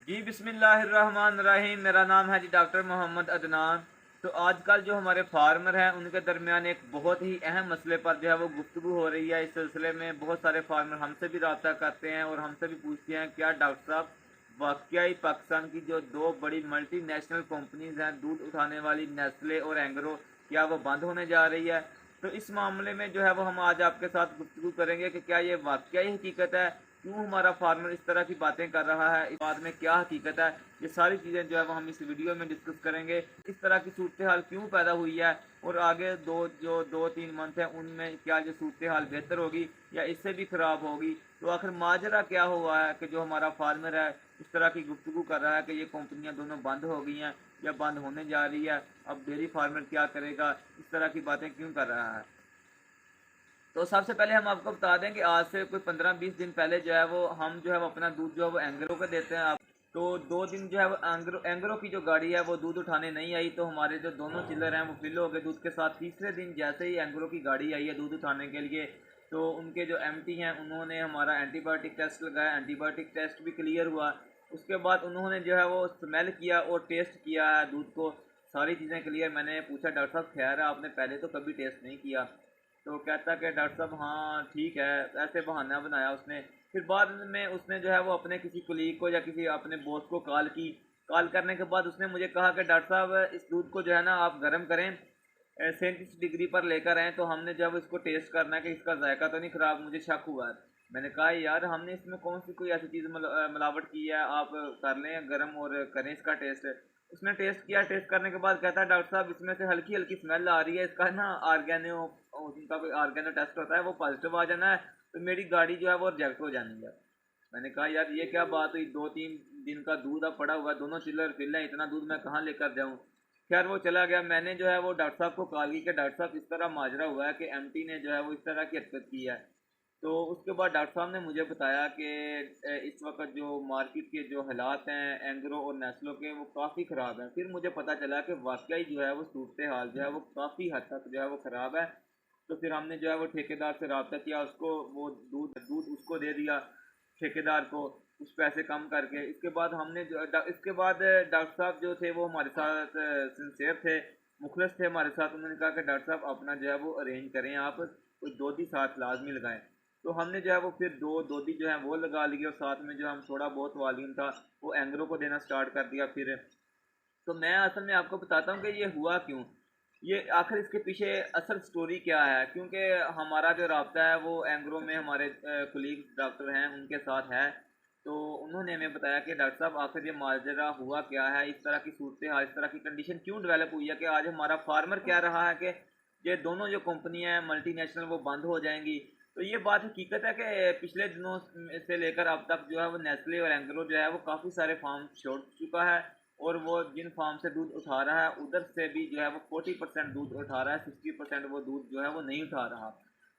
जी बिस्मिल्लाहिर्रहमानिर्रहीम। मेरा नाम है जी डॉक्टर मोहम्मद अदनान। तो आजकल जो हमारे फार्मर हैं उनके दरमियान एक बहुत ही अहम मसले पर जो है वो गुफ्तगू हो रही है। इस सिलसिले में बहुत सारे फार्मर हमसे भी रब्ता करते हैं और हमसे भी पूछते हैं क्या डॉक्टर साहब वाकई पाकिस्तान की जो दो बड़ी मल्टी नेशनल कंपनीज हैं दूध उठाने वाली नेस्ले और एंग्रो, क्या वो बंद होने जा रही है। तो इस मामले में जो है वो हम आज आपके साथ गुफ्तगू करेंगे कि क्या ये वाकई हकीकत है, क्यों हमारा फार्मर इस तरह की बातें कर रहा है, इस बात में क्या हकीकत है। ये सारी चीज़ें जो है वो हम इस वीडियो में डिस्कस करेंगे। इस तरह की सूरत हाल क्यों पैदा हुई है और आगे दो तीन मंथ है उनमें क्या ये सूरत हाल बेहतर होगी या इससे भी ख़राब होगी। तो आखिर माजरा क्या हुआ है कि जो हमारा फार्मर है इस तरह की गुफ्तगू कर रहा है कि ये कंपनियां दोनों बंद हो गई हैं या बंद होने जा रही है, अब डेयरी फार्मर क्या करेगा, इस तरह की बातें क्यों कर रहा है। तो सबसे पहले हम आपको बता दें कि आज से कोई 15-20 दिन पहले जो है वो हम जो है वो अपना दूध जो है वो एंग्रो को देते हैं। आप तो 2 दिन जो है वो एंग्रो की जो गाड़ी है वो दूध उठाने नहीं आई, तो हमारे जो दोनों चिल्लर हैं वो फिल हो गए दूध के साथ। तीसरे दिन जैसे ही एंग्रो की गाड़ी आई है दूध उठाने के लिए, तो उनके जो एमटी हैं उन्होंने हमारा एंटीबायोटिक टेस्ट लगाया, एंटीबायोटिक टेस्ट भी क्लियर हुआ। उसके बाद उन्होंने जो है वो स्मेल किया और टेस्ट किया है दूध को, सारी चीज़ें क्लियर। मैंने पूछा डॉक्टर साहब खैर है आपने पहले तो कभी टेस्ट नहीं किया, तो कहता कि डॉक्टर साहब हाँ ठीक है, ऐसे बहाना बनाया उसने। फिर बाद में उसने जो है वो अपने किसी कुलीग को या किसी अपने बॉस को कॉल की। कॉल करने के बाद उसने मुझे कहा कि डॉक्टर साहब इस दूध को जो है ना आप गर्म करें, 37 डिग्री पर लेकर आएँ। तो हमने जब इसको टेस्ट करना है कि इसका जायका तो नहीं ख़राब, मुझे शक हुआ है। मैंने कहा यार हमने इसमें कौन सी कोई ऐसी चीज़ मिलावट की है, आप कर लें गर्म और करें इसका टेस्ट। उसने टेस्ट किया, टेस्ट करने के बाद कहता है डॉक्टर साहब इसमें से हल्की हल्की स्मेल आ रही है, इसका ना ऑर्गेनो, उनका कोई ऑर्गेनो टेस्ट होता है वो पॉजिटिव आ जाना है, तो मेरी गाड़ी जो है वो रिजेक्ट हो जानी है। मैंने कहा यार ये क्या बात हुई, 2-3 दिन का दूध अब पड़ा हुआ है, दोनों चिल्लर फिल है, इतना दूध मैं कहाँ लेकर जाऊँ। खैर वो चला गया। मैंने जो है वो डॉक्टर साहब को कॉल की कि डॉक्टर साहब इस तरह माजरा हुआ है कि एमटी ने जो है वो इस तरह की हरकत की है। तो उसके बाद डॉक्टर साहब ने मुझे बताया कि इस वक्त जो मार्केट के जो हालात हैं एंग्रो और नेस्लो के वो काफ़ी ख़राब हैं। फिर मुझे पता चला कि वाकई जो है वो सूरत हाल जो है वो काफ़ी हद तक जो है वो ख़राब है। तो फिर हमने जो है वो ठेकेदार से रब्ता किया, उसको वो दूध दूध उसको दे दिया ठेकेदार को, कुछ पैसे कम करके। इसके बाद हमने जो इसके बाद डॉक्टर साहब जो थे वो हमारे साथ सिंसेयर थे, मुखलस थे हमारे साथ। उन्होंने कहा कि डॉक्टर साहब अपना जो है वो अरेंज करें, आप कोई दोधी साथ लाजमी लगाएं। तो हमने जो है वो फिर दो दोधी जो है वो लगा लिए और साथ में जो हम थोड़ा बहुत वॉल्यूम था वो एंग्रो को देना स्टार्ट कर दिया फिर। तो मैं असल में आपको बताता हूँ कि ये हुआ क्यों, ये आखिर इसके पीछे असल स्टोरी क्या है। क्योंकि हमारा जो रब्ता है वो एंग्रो में हमारे कुलीग डॉक्टर हैं उनके साथ है। तो उन्होंने हमें बताया कि डॉक्टर साहब आखिर ये माजरा हुआ क्या है, इस तरह की सूरत हाल, इस तरह की कंडीशन क्यों डेवलप हुई है कि आज हमारा फार्मर कह रहा है कि ये दोनों जो कंपनियां हैं मल्टीनेशनल वो बंद हो जाएंगी। तो ये बात हकीकत है कि पिछले दिनों से लेकर अब तक जो है वो नेस्ले और एंग्रो जो है वो काफ़ी सारे फार्म छोड़ चुका है, और वो जिन फार्म से दूध उठा रहा है उधर से भी जो है वो 40% दूध उठा रहा है, 60% वो दूध जो है वो नहीं उठा रहा।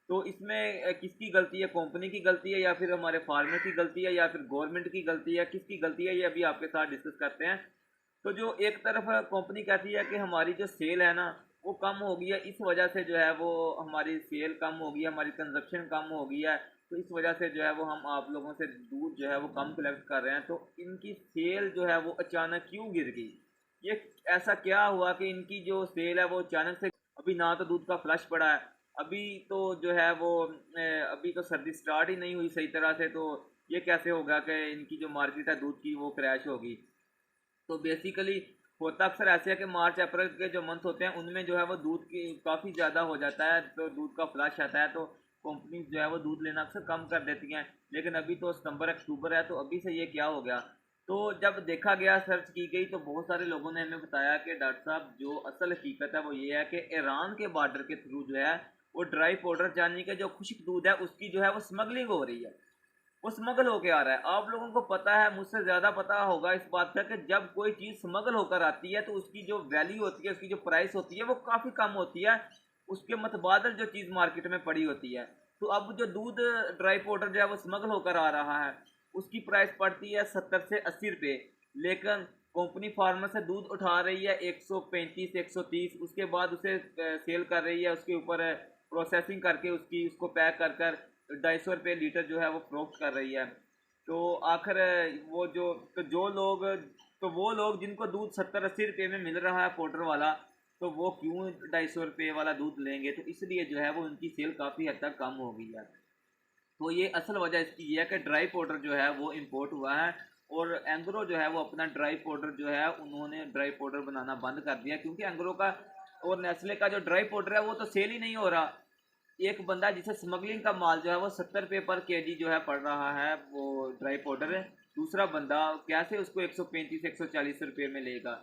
तो इसमें किसकी गलती है, कंपनी की गलती है या फिर हमारे फार्मर की गलती है या फिर गवर्नमेंट की गलती है, किसकी गलती है, ये अभी आपके साथ डिस्कस करते हैं। तो जो एक तरफ कंपनी कहती है कि हमारी जो सेल है ना वो कम हो गई है, इस वजह से जो है वो हमारी सेल कम हो गई है, हमारी कंजप्शन कम हो गई है, तो इस वजह से जो है वो हम आप लोगों से दूध जो है वो कम कलेक्ट कर रहे हैं। तो इनकी सेल जो है वो अचानक क्यों गिर गई, ये ऐसा क्या हुआ कि इनकी जो सेल है वो अचानक से, अभी ना तो दूध का फ्लश पड़ा है, अभी तो जो है वो अभी तो सर्दी स्टार्ट ही नहीं हुई सही तरह से, तो ये कैसे होगा कि इनकी जो मार्केट है दूध की वो क्रैश होगी। तो बेसिकली होता अक्सर ऐसे है कि मार्च अप्रैल के जो मंथ होते हैं उनमें जो है वो दूध की काफ़ी ज़्यादा हो जाता है, तो दूध का फ्लश आता है, तो कंपनीज जो है वो दूध लेना अक्सर कम कर देती हैं। लेकिन अभी तो सितंबर अक्टूबर है, तो अभी से ये क्या हो गया। तो जब देखा गया, सर्च की गई, तो बहुत सारे लोगों ने हमें बताया कि डॉक्टर साहब जो असल हकीकत है वो ये है कि ईरान के बॉर्डर के थ्रू जो है वो ड्राई पाउडर यानी कि जो खुश्क दूध है उसकी जो है वो स्मगलिंग हो रही है, वो स्मगल होके आ रहा है। आप लोगों को पता है, मुझसे ज़्यादा पता होगा इस बात का, कि जब कोई चीज़ स्मगल होकर आती है तो उसकी जो वैल्यू होती है, उसकी जो प्राइस होती है वो काफ़ी कम होती है उसके मतबादल जो चीज़ मार्केट में पड़ी होती है। तो अब जो दूध ड्राई पाउडर जो है वो स्मगल होकर आ रहा है उसकी प्राइस पड़ती है 70 से 80 रुपये, लेकिन कंपनी फार्मर से दूध उठा रही है 135 130, उसके बाद उसे सेल कर रही है, उसके ऊपर प्रोसेसिंग करके उसको पैक कर कर 250 रुपये लीटर जो है वो फरोख्त कर रही है। तो आखिर वो जो तो जो लोग तो वो लोग जिनको दूध 70-80 रुपये में मिल रहा है पाउडर वाला, तो वो क्यों 250 रुपये वाला दूध लेंगे। तो इसलिए जो है वो उनकी सेल काफ़ी हद तक कम हो गई है। तो ये असल वजह इसकी ये है कि ड्राई पाउडर जो है वो इंपोर्ट हुआ है, और एंग्रो जो है वो अपना ड्राई पाउडर जो है उन्होंने ड्राई पाउडर बनाना बंद कर दिया, क्योंकि एंग्रो का और नेस्ले का जो ड्राई पाउडर है वो तो सेल ही नहीं हो रहा। एक बंदा जिसे स्मगलिंग का माल जो है वो 70 रुपये पर केजी जो है पड़ रहा है वो ड्राई पाउडर है, दूसरा बंदा कैसे उसको 135-140 रुपये में लेगा।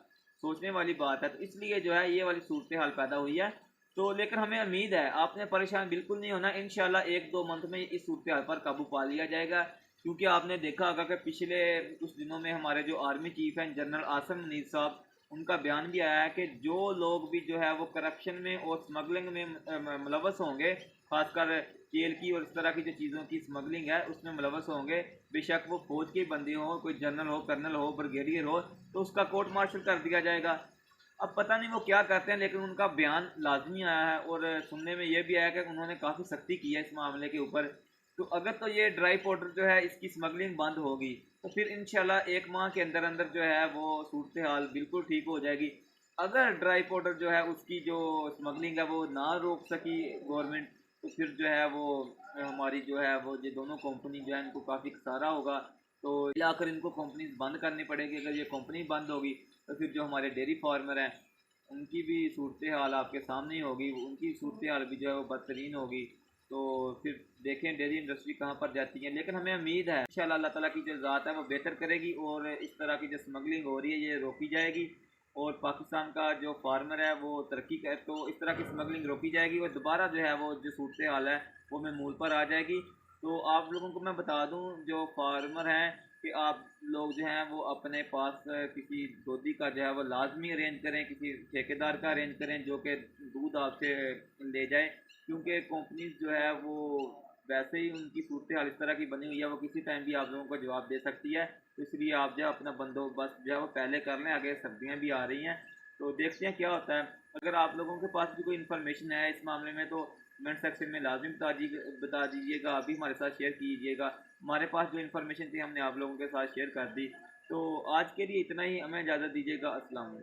सोचने वाली बात है। तो इसलिए जो है ये वाली सूरत हाल पैदा हुई है। तो लेकर हमें उम्मीद है, आपने परेशान बिल्कुल नहीं होना, इंशाल्लाह 1-2 मंथ में इस सूरत हाल पर काबू पा लिया जाएगा। क्योंकि आपने देखा होगा कि पिछले कुछ दिनों में हमारे जो आर्मी चीफ हैं जनरल आसिम मुनीर साहब, उनका बयान भी आया है कि जो लोग भी जो है वो करप्शन में और स्मगलिंग में मुलवस होंगे, खासकर तेल की और इस तरह की जो चीज़ों की स्मगलिंग है उसमें मुलवस होंगे, बेशक वो फौज के बंदे हों, कोई जनरल हो, कर्नल हो, ब्रिगेडियर हो, तो उसका कोर्ट मार्शल कर दिया जाएगा। अब पता नहीं वो क्या करते हैं, लेकिन उनका बयान लाजमी आया है, और सुनने में ये भी आया कि उन्होंने काफ़ी सख्ती की है इस मामले के ऊपर। तो अगर तो ये ड्राई पाउडर जो है इसकी स्मगलिंग बंद होगी, तो फिर इंशाल्लाह 1 माह के अंदर अंदर जो है वो सूरत हाल बिल्कुल ठीक हो जाएगी। अगर ड्राई पाउडर जो है उसकी जो स्मगलिंग है वो ना रोक सकी गवर्नमेंट, तो फिर जो है वो हमारी जो है वो ये दोनों कंपनी जो है इनको काफ़ी खसारा होगा। तो या आकर इनको कंपनीज बंद करनी पड़ेगी। अगर ये कंपनी बंद होगी तो फिर जो हमारे डेयरी फार्मर हैं उनकी भी सूरत हाल आपके सामने ही होगी, उनकी सूरत हाल भी जो है वो बदतरीन होगी। तो फिर देखें डेयरी इंडस्ट्री कहाँ पर जाती है। लेकिन हमें उम्मीद है इंशाल्लाह अल्लाह ताला की जो ज़ात है वो बेहतर करेगी, और इस तरह की जो स्मगलिंग हो रही है ये रोकी जाएगी, और पाकिस्तान का जो फार्मर है वो तरक्की करे, तो इस तरह की स्मगलिंग रोकी जाएगी, और दोबारा जो है वो जो सूरत हाल है वो महमूल पर आ जाएगी। तो आप लोगों को मैं बता दूं जो फार्मर हैं कि आप लोग जो हैं वो अपने पास किसी दोधी का जो है वो लाजमी अरेंज करें, किसी ठेकेदार का अरेंज करें जो कि दूध आपसे ले जाए। क्योंकि कंपनीज जो है वो वैसे ही उनकी सूरत हाल इस तरह की बनी हुई है, वो किसी टाइम भी आप लोगों को जवाब दे सकती है। तो इसलिए आप जो है अपना बंदोबस्त जो है वो पहले कर लें, आगे सर्दियाँ भी आ रही हैं, तो देखते हैं क्या होता है। अगर आप लोगों के पास भी कोई इन्फॉर्मेशन है इस मामले में तो कमेंट सेक्शन में लाजिम बता दीजिएगा, आप भी हमारे साथ शेयर कीजिएगा। हमारे पास जो इन्फॉर्मेशन थी हमने आप लोगों के साथ शेयर कर दी। तो आज के लिए इतना ही, हमें इजाज़त दीजिएगा। अस्सलाम वालेकुम।